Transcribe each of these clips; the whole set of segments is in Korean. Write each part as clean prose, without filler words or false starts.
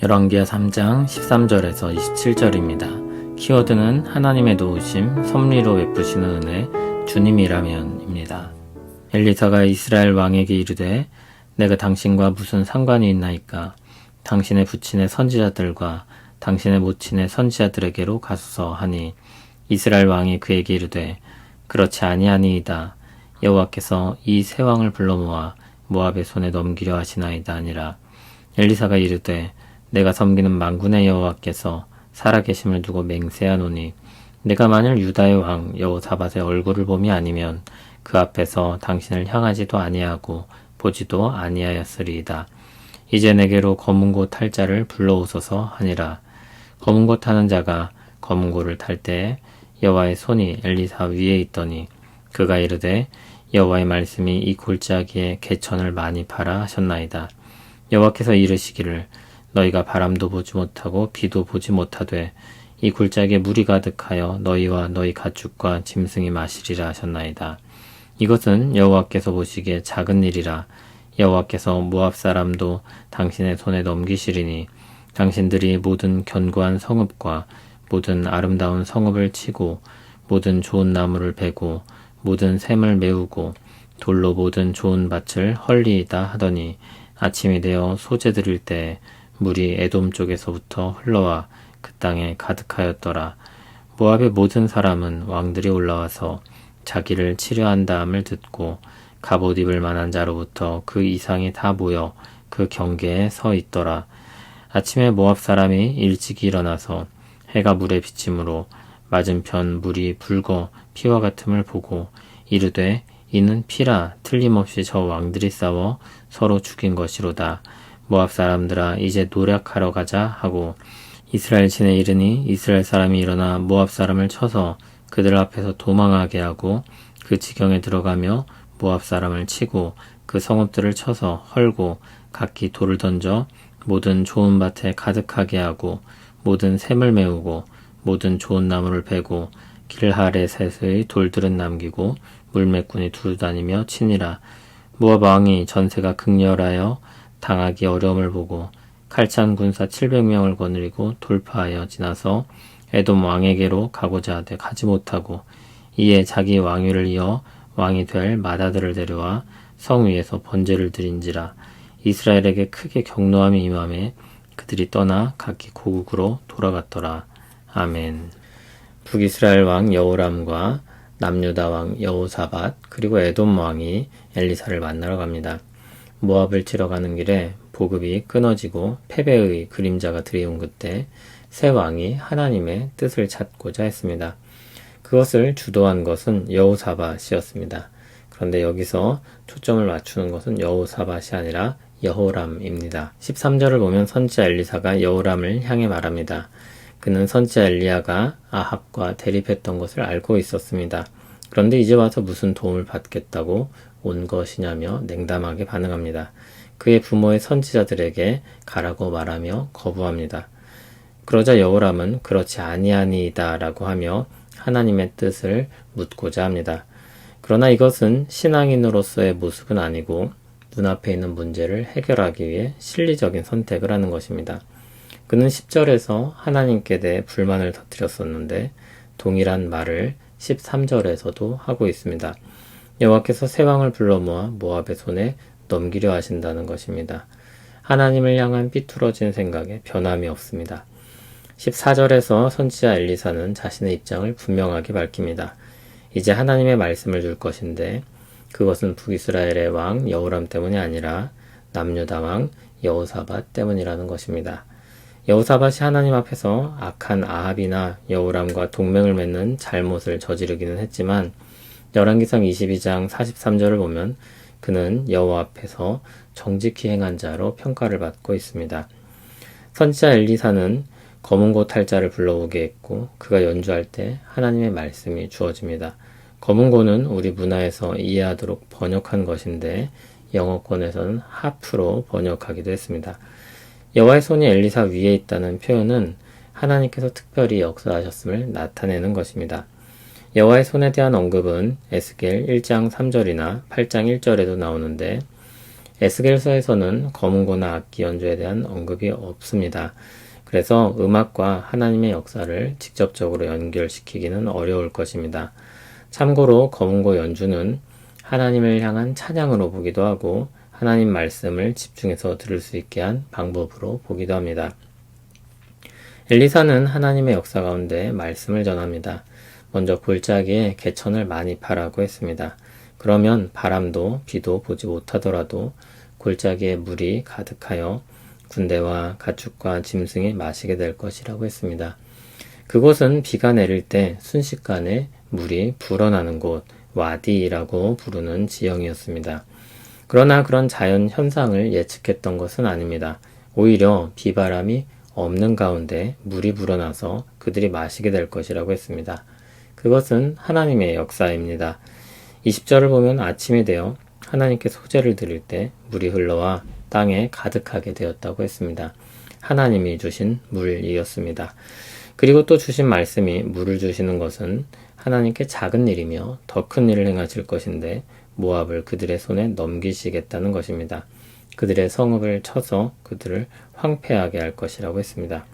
열왕기하 3장 13절에서 27절입니다. 키워드는 하나님의 도우심, 섭리로 베푸시는 은혜, 주님이라면입니다. 엘리사가 이스라엘 왕에게 이르되 내가 당신과 무슨 상관이 있나이까? 당신의 부친의 선지자들과 당신의 모친의 선지자들에게로 가소서 하니 이스라엘 왕이 그에게 이르되 그렇지 아니하니이다. 여호와께서 이 세 왕을 불러 모아 모압의 손에 넘기려 하시나이다 아니라. 엘리사가 이르되 내가 섬기는 만군의 여호와께서 살아계심을 두고 맹세하노니 내가 만일 유다의 왕 여호사밧의 얼굴을 봄이 아니면 그 앞에서 당신을 향하지도 아니하고 보지도 아니하였으리이다. 이제 내게로 검은고 탈 자를 불러오소서 하니라. 검은고 타는 자가 검은고를 탈 때에 여호와의 손이 엘리사 위에 있더니 그가 이르되 여호와의 말씀이 이 골짜기에 개천을 많이 파라 하셨나이다. 여호와께서 이르시기를 너희가 바람도 보지 못하고 비도 보지 못하되 이 골짜기에 물이 가득하여 너희와 너희 가축과 짐승이 마시리라 하셨나이다. 이것은 여호와께서 보시기에 작은 일이라. 여호와께서 모압 사람도 당신의 손에 넘기시리니 당신들이 모든 견고한 성읍과 모든 아름다운 성읍을 치고 모든 좋은 나무를 베고 모든 샘을 메우고 돌로 모든 좋은 밭을 헐리이다 하더니 아침이 되어 소재 드릴 때 물이 에돔 쪽에서부터 흘러와 그 땅에 가득하였더라. 모압의 모든 사람은 왕들이 올라와서 자기를 치료한다함을 듣고 갑옷 입을 만한 자로부터 그 이상이 다 모여 그 경계에 서 있더라. 아침에 모압 사람이 일찍이 일어나서 해가 물에 비침으로 맞은편 물이 붉어 피와 같음을 보고 이르되 이는 피라 틀림없이 저 왕들이 싸워 서로 죽인 것이로다. 모압 사람들아 이제 노략하러 가자 하고 이스라엘 진에 이르니 이스라엘 사람이 일어나 모압 사람을 쳐서 그들 앞에서 도망하게 하고 그 지경에 들어가며 모압 사람을 치고 그 성읍들을 쳐서 헐고 각기 돌을 던져 모든 좋은 밭에 가득하게 하고 모든 샘을 메우고 모든 좋은 나무를 베고 길하레셋의 돌들은 남기고 물매꾼이 두루다니며 치니라. 모압 왕이 전세가 극렬하여 당하기 어려움을 보고 칼찬 군사 700명을 거느리고 돌파하여 지나서 에돔 왕에게로 가고자 하되 가지 못하고 이에 자기 왕위를 이어 왕이 될 마다들을 데려와 성 위에서 번제를 드린지라. 이스라엘에게 크게 경노함이 임하매 그들이 떠나 각기 고국으로 돌아갔더라. 아멘. 북이스라엘 왕 여호람과 남유다 왕 여호사밧 그리고 에돔 왕이 엘리사를 만나러 갑니다. 모압을 치러 가는 길에 보급이 끊어지고 패배의 그림자가 들이온 그때 새 왕이 하나님의 뜻을 찾고자 했습니다. 그것을 주도한 것은 여호사밧이었습니다. 그런데 여기서 초점을 맞추는 것은 여호사밧이 아니라 여호람입니다. 13절을 보면 선지자 엘리사가 여호람을 향해 말합니다. 그는 선지자 엘리야가 아합과 대립했던 것을 알고 있었습니다. 그런데 이제 와서 무슨 도움을 받겠다고 온 것이냐며 냉담하게 반응합니다. 그의 부모의 선지자들에게 가라고 말하며 거부합니다. 그러자 여호람은 그렇지 아니하니이다 라고 하며 하나님의 뜻을 묻고자 합니다. 그러나 이것은 신앙인으로서의 모습은 아니고 눈앞에 있는 문제를 해결하기 위해 실리적인 선택을 하는 것입니다. 그는 10절에서 하나님께 대해 불만을 터뜨렸었는데 동일한 말을 13절에서도 하고 있습니다. 여호와께서 새 왕을 불러 모아 모압의 손에 넘기려 하신다는 것입니다. 하나님을 향한 삐뚤어진 생각에 변함이 없습니다. 14절에서 선지자 엘리사는 자신의 입장을 분명하게 밝힙니다. 이제 하나님의 말씀을 줄 것인데 그것은 북이스라엘의 왕 여호람 때문이 아니라 남유다 왕 여호사밧 때문이라는 것입니다. 여호사밧이 하나님 앞에서 악한 아합이나 여호람과 동맹을 맺는 잘못을 저지르기는 했지만 열왕기상 22장 43절을 보면 그는 여호와 앞에서 정직히 행한 자로 평가를 받고 있습니다. 선지자 엘리사는 검은고 탈자를 불러오게 했고 그가 연주할 때 하나님의 말씀이 주어집니다. 검은고는 우리 문화에서 이해하도록 번역한 것인데 영어권에서는 하프로 번역하기도 했습니다. 여호와의 손이 엘리사 위에 있다는 표현은 하나님께서 특별히 역사하셨음을 나타내는 것입니다. 여호와의 손에 대한 언급은 에스겔 1장 3절이나 8장 1절에도 나오는데 에스겔서에서는 검은고나 악기 연주에 대한 언급이 없습니다. 그래서 음악과 하나님의 역사를 직접적으로 연결시키기는 어려울 것입니다. 참고로 검은고 연주는 하나님을 향한 찬양으로 보기도 하고 하나님 말씀을 집중해서 들을 수 있게 한 방법으로 보기도 합니다. 엘리사는 하나님의 역사 가운데 말씀을 전합니다. 먼저 골짜기에 개천을 많이 파라고 했습니다. 그러면 바람도 비도 보지 못하더라도 골짜기에 물이 가득하여 군대와 가축과 짐승이 마시게 될 것이라고 했습니다. 그곳은 비가 내릴 때 순식간에 물이 불어나는 곳, 와디라고 부르는 지형이었습니다. 그러나 그런 자연 현상을 예측했던 것은 아닙니다. 오히려 비바람이 없는 가운데 물이 불어나서 그들이 마시게 될 것이라고 했습니다. 그것은 하나님의 역사입니다. 20절을 보면 아침이 되어 하나님께 소제를 드릴 때 물이 흘러와 땅에 가득하게 되었다고 했습니다. 하나님이 주신 물이었습니다. 그리고 또 주신 말씀이 물을 주시는 것은 하나님께 작은 일이며 더 큰 일을 행하실 것인데 모압을 그들의 손에 넘기시겠다는 것입니다. 그들의 성읍을 쳐서 그들을 황폐하게 할 것이라고 했습니다.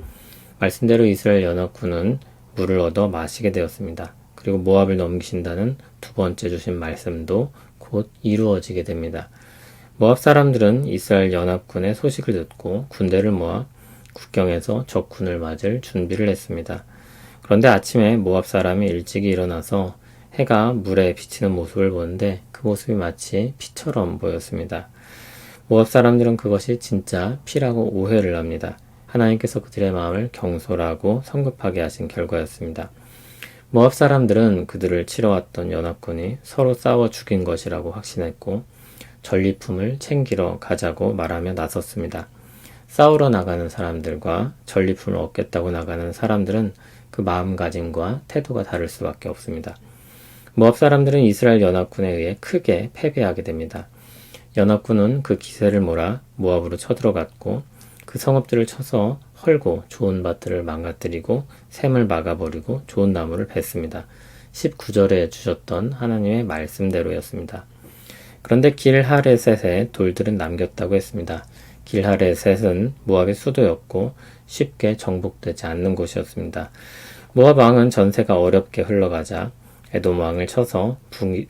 말씀대로 이스라엘 연합군은 물을 얻어 마시게 되었습니다. 그리고 모압을 넘기신다는 두 번째 주신 말씀도 곧 이루어지게 됩니다. 모압 사람들은 이스라엘 연합군의 소식을 듣고 군대를 모아 국경에서 적군을 맞을 준비를 했습니다. 그런데 아침에 모압 사람이 일찍이 일어나서 해가 물에 비치는 모습을 보는데 그 모습이 마치 피처럼 보였습니다. 모압 사람들은 그것이 진짜 피라고 오해를 합니다. 하나님께서 그들의 마음을 경솔하고 성급하게 하신 결과였습니다. 모압 사람들은 그들을 치러왔던 연합군이 서로 싸워 죽인 것이라고 확신했고 전리품을 챙기러 가자고 말하며 나섰습니다. 싸우러 나가는 사람들과 전리품을 얻겠다고 나가는 사람들은 그 마음가짐과 태도가 다를 수밖에 없습니다. 모압 사람들은 이스라엘 연합군에 의해 크게 패배하게 됩니다. 연합군은 그 기세를 몰아 모압으로 쳐들어갔고 그 성읍들을 쳐서 헐고 좋은 밭들을 망가뜨리고 샘을 막아버리고 좋은 나무를 뱄습니다. 19절에 주셨던 하나님의 말씀대로였습니다. 그런데 길하레셋에 돌들은 남겼다고 했습니다. 길하레셋은 모압의 수도였고 쉽게 정복되지 않는 곳이었습니다. 모압 왕은 전세가 어렵게 흘러가자 에돔 왕을 쳐서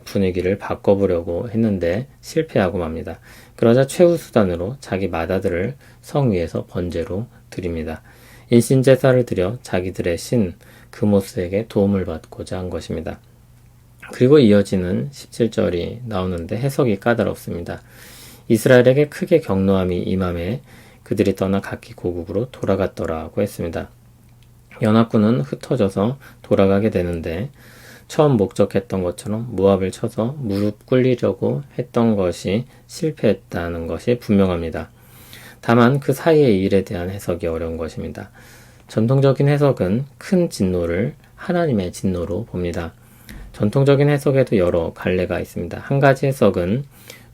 분위기를 바꿔보려고 했는데 실패하고 맙니다. 그러자 최후 수단으로 자기 맏아들을 성 위에서 번제로 드립니다. 인신제사를 드려 자기들의 신 그모스에게 도움을 받고자 한 것입니다. 그리고 이어지는 17절이 나오는데 해석이 까다롭습니다. 이스라엘에게 크게 경노함이 임함에 그들이 떠나 각기 고국으로 돌아갔더라고 했습니다. 연합군은 흩어져서 돌아가게 되는데 처음 목적했던 것처럼 모압을 쳐서 무릎 꿇리려고 했던 것이 실패했다는 것이 분명합니다. 다만 그 사이의 일에 대한 해석이 어려운 것입니다. 전통적인 해석은 큰 진노를 하나님의 진노로 봅니다. 전통적인 해석에도 여러 갈래가 있습니다. 한 가지 해석은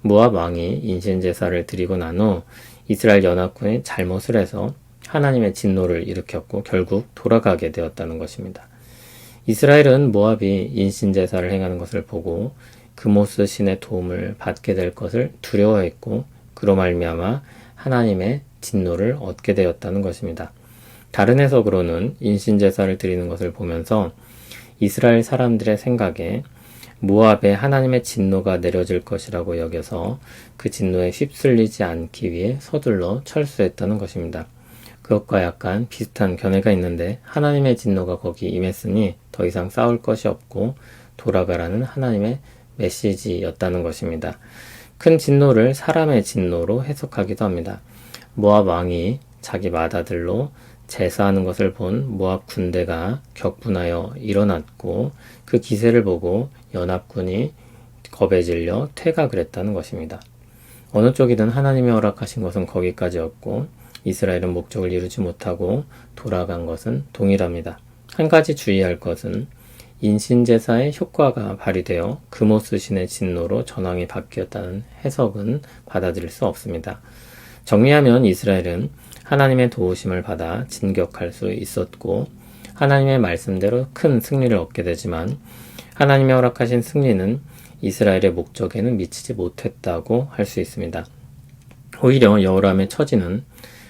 모압 왕이 인신제사를 드리고 난 후 이스라엘 연합군이 잘못을 해서 하나님의 진노를 일으켰고 결국 돌아가게 되었다는 것입니다. 이스라엘은 모압이 인신제사를 행하는 것을 보고 그모스 신의 도움을 받게 될 것을 두려워했고 그로 말미암아 하나님의 진노를 얻게 되었다는 것입니다. 다른 해석으로는 인신제사를 드리는 것을 보면서 이스라엘 사람들의 생각에 모압에 하나님의 진노가 내려질 것이라고 여겨서 그 진노에 휩쓸리지 않기 위해 서둘러 철수했다는 것입니다. 그것과 약간 비슷한 견해가 있는데 하나님의 진노가 거기 임했으니 더 이상 싸울 것이 없고 돌아가라는 하나님의 메시지였다는 것입니다. 큰 진노를 사람의 진노로 해석하기도 합니다. 모압 왕이 자기 맏아들로 제사하는 것을 본 모압 군대가 격분하여 일어났고 그 기세를 보고 연합군이 겁에 질려 퇴각을 했다는 것입니다. 어느 쪽이든 하나님이 허락하신 것은 거기까지였고 이스라엘은 목적을 이루지 못하고 돌아간 것은 동일합니다. 한 가지 주의할 것은 인신제사의 효과가 발휘되어 그모스 신의 진노로 전황이 바뀌었다는 해석은 받아들일 수 없습니다. 정리하면 이스라엘은 하나님의 도우심을 받아 진격할 수 있었고 하나님의 말씀대로 큰 승리를 얻게 되지만 하나님의 허락하신 승리는 이스라엘의 목적에는 미치지 못했다고 할 수 있습니다. 오히려 여호람의 처지는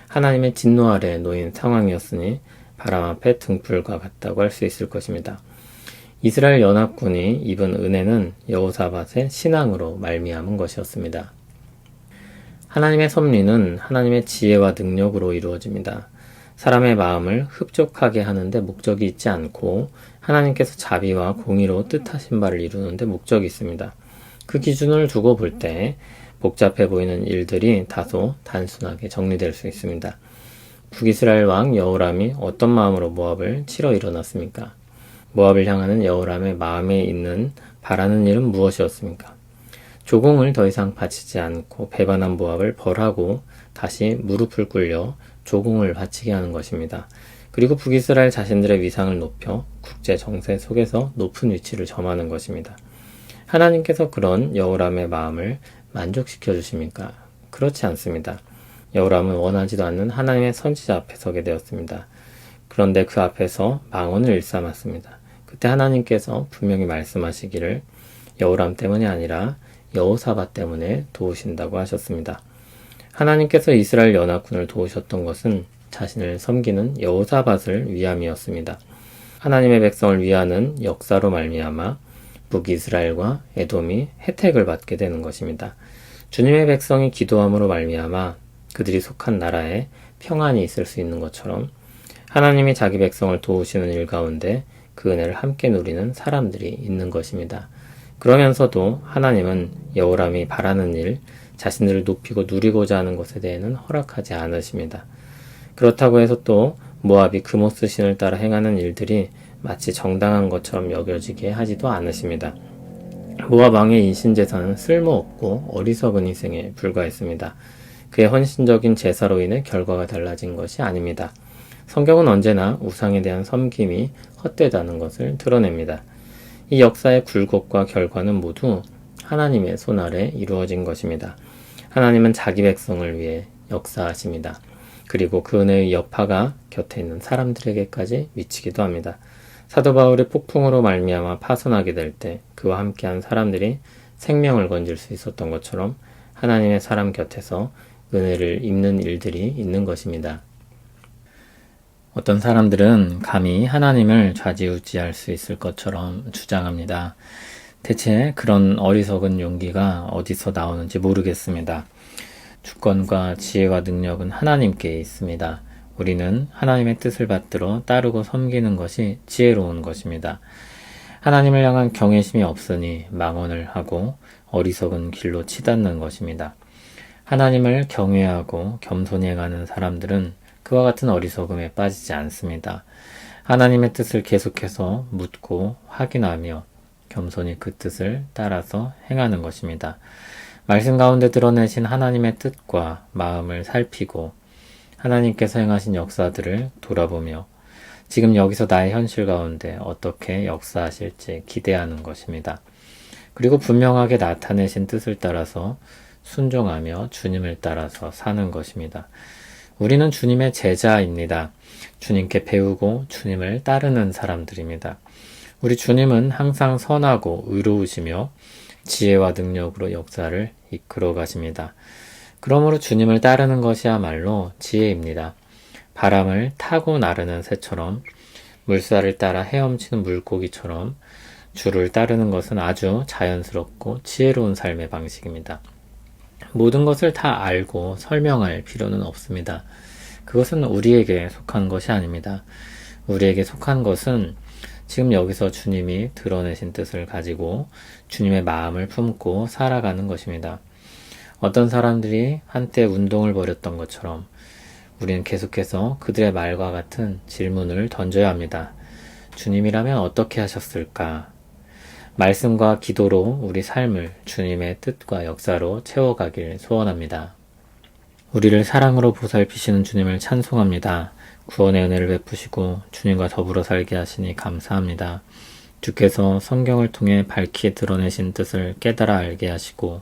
하나님의 진노 아래 놓인 상황이었으니 바람 앞에 등불과 같다고 할 수 있을 것입니다. 이스라엘 연합군이 입은 은혜는 여호사밧의 신앙으로 말미암은 것이었습니다. 하나님의 섭리는 하나님의 지혜와 능력으로 이루어집니다. 사람의 마음을 흡족하게 하는데 목적이 있지 않고 하나님께서 자비와 공의로 뜻하신 바를 이루는데 목적이 있습니다. 그 기준을 두고 볼 때 복잡해 보이는 일들이 다소 단순하게 정리될 수 있습니다. 북이스라엘 왕 여호람이 어떤 마음으로 모압을 치러 일어났습니까? 모압을 향하는 여호람의 마음에 있는 바라는 일은 무엇이었습니까? 조공을 더 이상 바치지 않고 배반한 모압을 벌하고 다시 무릎을 꿇려 조공을 바치게 하는 것입니다. 그리고 북이스라엘 자신들의 위상을 높여 국제 정세 속에서 높은 위치를 점하는 것입니다. 하나님께서 그런 여호람의 마음을 만족시켜 주십니까? 그렇지 않습니다. 여호람은 원하지도 않는 하나님의 선지자 앞에 서게 되었습니다. 그런데 그 앞에서 망언을 일삼았습니다. 그때 하나님께서 분명히 말씀하시기를 여호람 때문이 아니라 여호사밧 때문에 도우신다고 하셨습니다. 하나님께서 이스라엘 연합군을 도우셨던 것은 자신을 섬기는 여호사밧을 위함이었습니다. 하나님의 백성을 위하는 역사로 말미암아 북이스라엘과 에돔이 혜택을 받게 되는 것입니다. 주님의 백성이 기도함으로 말미암아 그들이 속한 나라에 평안이 있을 수 있는 것처럼 하나님이 자기 백성을 도우시는 일 가운데 그 은혜를 함께 누리는 사람들이 있는 것입니다. 그러면서도 하나님은 여호람이 바라는 일, 자신들을 높이고 누리고자 하는 것에 대해는 허락하지 않으십니다. 그렇다고 해서 또 모압이 그모스 신을 따라 행하는 일들이 마치 정당한 것처럼 여겨지게 하지도 않으십니다. 모압 왕의 인신제사는 쓸모없고 어리석은 희생에 불과했습니다. 그의 헌신적인 제사로 인해 결과가 달라진 것이 아닙니다. 성경은 언제나 우상에 대한 섬김이 헛되다는 것을 드러냅니다. 이 역사의 굴곡과 결과는 모두 하나님의 손 아래 이루어진 것입니다. 하나님은 자기 백성을 위해 역사하십니다. 그리고 그 은혜의 여파가 곁에 있는 사람들에게까지 미치기도 합니다. 사도 바울이 폭풍으로 말미암아 파손하게 될 때 그와 함께한 사람들이 생명을 건질 수 있었던 것처럼 하나님의 사람 곁에서 은혜를 입는 일들이 있는 것입니다. 어떤 사람들은 감히 하나님을 좌지우지할 수 있을 것처럼 주장합니다. 대체 그런 어리석은 용기가 어디서 나오는지 모르겠습니다. 주권과 지혜와 능력은 하나님께 있습니다. 우리는 하나님의 뜻을 받들어 따르고 섬기는 것이 지혜로운 것입니다. 하나님을 향한 경외심이 없으니 망언을 하고 어리석은 길로 치닫는 것입니다. 하나님을 경외하고 겸손히 행하는 사람들은 그와 같은 어리석음에 빠지지 않습니다. 하나님의 뜻을 계속해서 묻고 확인하며 겸손히 그 뜻을 따라서 행하는 것입니다. 말씀 가운데 드러내신 하나님의 뜻과 마음을 살피고 하나님께서 행하신 역사들을 돌아보며 지금 여기서 나의 현실 가운데 어떻게 역사하실지 기대하는 것입니다. 그리고 분명하게 나타내신 뜻을 따라서 순종하며 주님을 따라서 사는 것입니다. 우리는 주님의 제자입니다. 주님께 배우고 주님을 따르는 사람들입니다. 우리 주님은 항상 선하고 의로우시며 지혜와 능력으로 역사를 이끌어 가십니다. 그러므로 주님을 따르는 것이야말로 지혜입니다. 바람을 타고 나르는 새처럼 물살을 따라 헤엄치는 물고기처럼 주를 따르는 것은 아주 자연스럽고 지혜로운 삶의 방식입니다. 모든 것을 다 알고 설명할 필요는 없습니다. 그것은 우리에게 속한 것이 아닙니다. 우리에게 속한 것은 지금 여기서 주님이 드러내신 뜻을 가지고 주님의 마음을 품고 살아가는 것입니다. 어떤 사람들이 한때 운동을 벌였던 것처럼 우리는 계속해서 그들의 말과 같은 질문을 던져야 합니다. 주님이라면 어떻게 하셨을까? 말씀과 기도로 우리 삶을 주님의 뜻과 역사로 채워가길 소원합니다. 우리를 사랑으로 보살피시는 주님을 찬송합니다. 구원의 은혜를 베푸시고 주님과 더불어 살게 하시니 감사합니다. 주께서 성경을 통해 밝히 드러내신 뜻을 깨달아 알게 하시고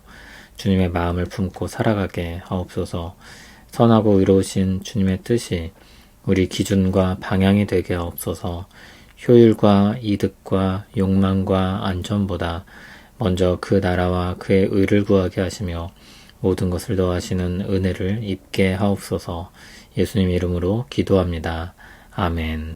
주님의 마음을 품고 살아가게 하옵소서. 선하고 의로우신 주님의 뜻이 우리 기준과 방향이 되게 하옵소서. 효율과 이득과 욕망과 안전보다 먼저 그 나라와 그의 의를 구하게 하시며 모든 것을 더하시는 은혜를 입게 하옵소서. 예수님 이름으로 기도합니다. 아멘.